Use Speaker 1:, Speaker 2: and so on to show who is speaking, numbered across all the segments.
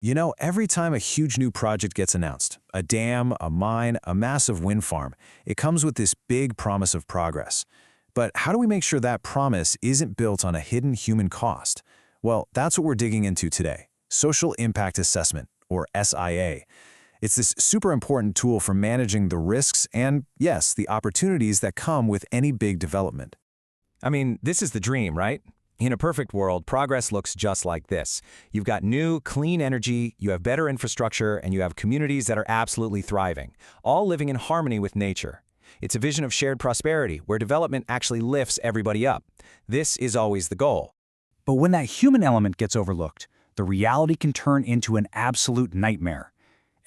Speaker 1: Every time a huge new project gets announced, a dam, a mine, a massive wind farm, it comes with this big promise of progress. But how do we make sure that promise isn't built on a hidden human cost? Well, that's what we're digging into today. Social Impact Assessment, or SIA. It's this super important tool for managing the risks and, yes, the opportunities that come with any big development.
Speaker 2: I mean, this is the dream, right? In a perfect world, progress looks just like this. You've got new, clean energy, you have better infrastructure, and you have communities that are absolutely thriving, all living in harmony with nature. It's a vision of shared prosperity, where development actually lifts everybody up. This is always the goal.
Speaker 3: But when that human element gets overlooked, the reality can turn into an absolute nightmare.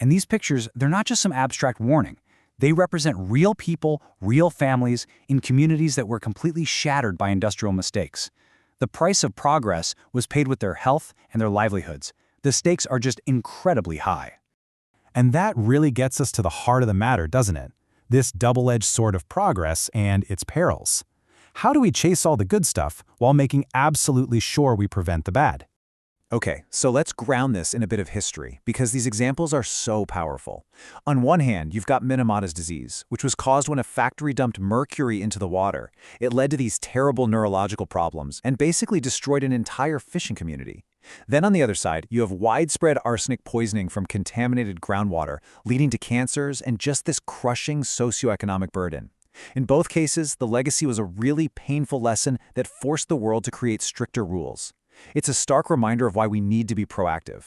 Speaker 3: And these pictures, they're not just some abstract warning. They represent real people, real families, in communities that were completely shattered by industrial mistakes. The price of progress was paid with their health and their livelihoods. The stakes are just incredibly high.
Speaker 4: And that really gets us to the heart of the matter, doesn't it? This double-edged sword of progress and its perils. How do we chase all the good stuff while making absolutely sure we prevent the bad?
Speaker 1: Okay, so let's ground this in a bit of history, because these examples are so powerful. On one hand, you've got Minamata's disease, which was caused when a factory dumped mercury into the water. It led to these terrible neurological problems and basically destroyed an entire fishing community. Then on the other side, you have widespread arsenic poisoning from contaminated groundwater, leading to cancers and just this crushing socioeconomic burden. In both cases, the legacy was a really painful lesson that forced the world to create stricter rules. It's a stark reminder of why we need to be proactive.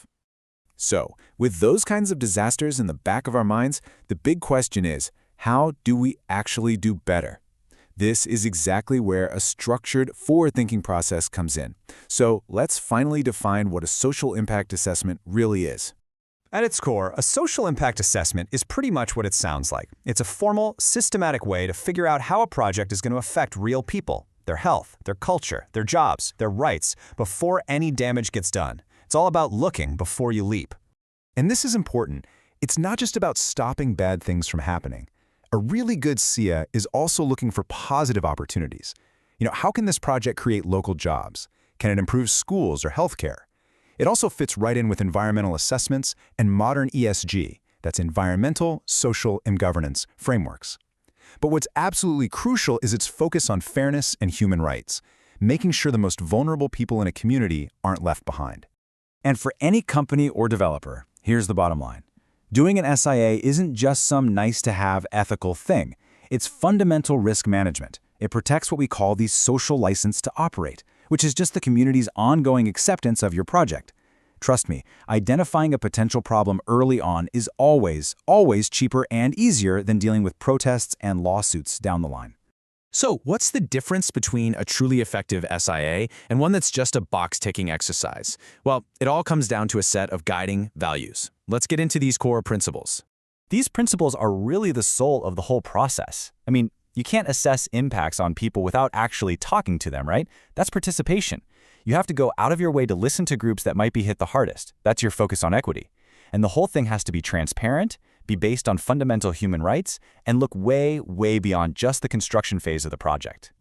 Speaker 1: So, with those kinds of disasters in the back of our minds, the big question is, how do we actually do better? This is exactly where a structured, forward-thinking process comes in. So, let's finally define what a social impact assessment really is.
Speaker 2: At its core, a social impact assessment is pretty much what it sounds like. It's a formal, systematic way to figure out how a project is going to affect real people, their health, their culture, their jobs, their rights, before any damage gets done. It's all about looking before you leap.
Speaker 1: And this is important. It's not just about stopping bad things from happening. A really good SIA is also looking for positive opportunities. How can this project create local jobs? Can it improve schools or healthcare? It also fits right in with environmental assessments and modern ESG, that's environmental, social, and governance frameworks. But what's absolutely crucial is its focus on fairness and human rights, making sure the most vulnerable people in a community aren't left behind.
Speaker 3: And for any company or developer, here's the bottom line. Doing an SIA isn't just some nice-to-have ethical thing. It's fundamental risk management. It protects what we call the social license to operate, which is just the community's ongoing acceptance of your project. Trust me, identifying a potential problem early on is always cheaper and easier than dealing with protests and lawsuits down the line.
Speaker 2: So, what's the difference between a truly effective SIA and one that's just a box-ticking exercise? Well, it all comes down to a set of guiding values. Let's get into these core principles.
Speaker 3: These principles are really the soul of the whole process. I mean, you can't assess impacts on people without actually talking to them, right? That's participation. You have to go out of your way to listen to groups that might be hit the hardest. That's your focus on equity. And the whole thing has to be transparent, be based on fundamental human rights, and look way, way beyond just the construction phase of the project.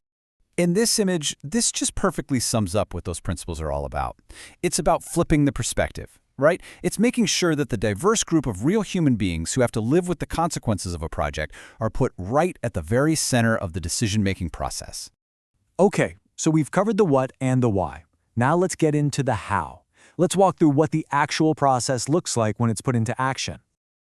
Speaker 4: In this image, this just perfectly sums up what those principles are all about. It's about flipping the perspective, right? It's making sure that the diverse group of real human beings who have to live with the consequences of a project are put right at the very center of the decision-making process.
Speaker 3: Okay, so we've covered the what and the why. Now let's get into the how. Let's walk through what the actual process looks like when it's put into action.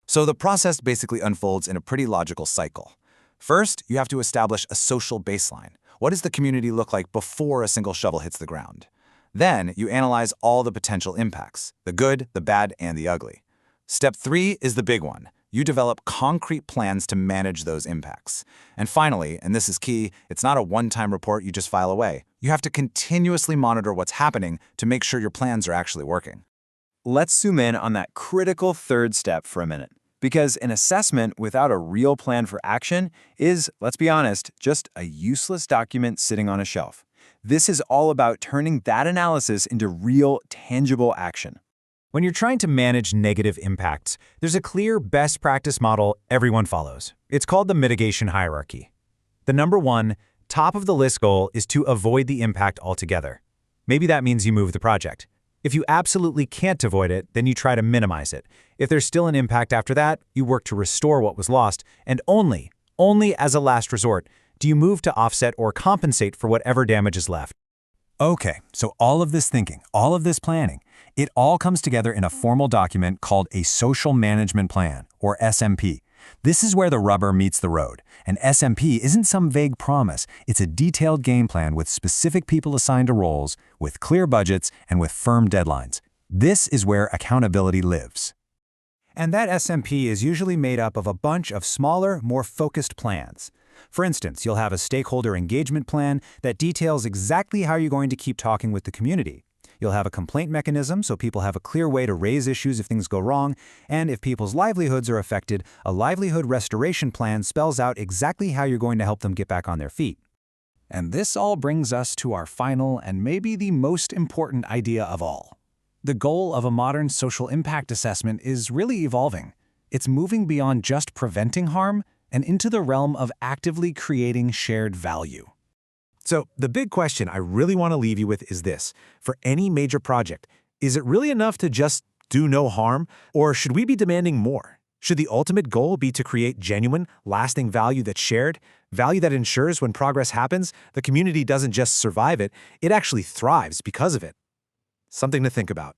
Speaker 1: So the process basically unfolds in a pretty logical cycle. First, you have to establish a social baseline. What does the community look like before a single shovel hits the ground? Then, you analyze all the potential impacts, the good, the bad, and the ugly. Step 3 is the big one. You develop concrete plans to manage those impacts. And finally, and this is key, it's not a one-time report you just file away. You have to continuously monitor what's happening to make sure your plans are actually working.
Speaker 3: Let's zoom in on that critical third step for a minute. Because an assessment without a real plan for action is, let's be honest, just a useless document sitting on a shelf. This is all about turning that analysis into real, tangible action.
Speaker 4: When you're trying to manage negative impacts, there's a clear best practice model everyone follows. It's called the mitigation hierarchy. The number one, top of the list goal is to avoid the impact altogether. Maybe that means you move the project.
Speaker 1: If you absolutely can't avoid it, then you try to minimize it. If there's still an impact after that, you work to restore what was lost, and only as a last resort, do you move to offset or compensate for whatever damage is left.
Speaker 3: Okay, so all of this thinking, all of this planning, it all comes together in a formal document called a Social Management Plan, or SMP. This is where the rubber meets the road. An SMP isn't some vague promise. It's a detailed game plan with specific people assigned to roles, with clear budgets, and with firm deadlines. This is where accountability lives.
Speaker 1: And that SMP is usually made up of a bunch of smaller, more focused plans. For instance, you'll have a stakeholder engagement plan that details exactly how you're going to keep talking with the community. You'll have a complaint mechanism so people have a clear way to raise issues if things go wrong, and if people's livelihoods are affected, a livelihood restoration plan spells out exactly how you're going to help them get back on their feet.
Speaker 3: And this all brings us to our final and maybe the most important idea of all. The goal of a modern social impact assessment is really evolving. It's moving beyond just preventing harm and into the realm of actively creating shared value.
Speaker 1: So the big question I really want to leave you with is this. For any major project, is it really enough to just do no harm, or should we be demanding more? Should the ultimate goal be to create genuine, lasting value that's shared, value that ensures when progress happens, the community doesn't just survive it, it actually thrives because of it? Something to think about.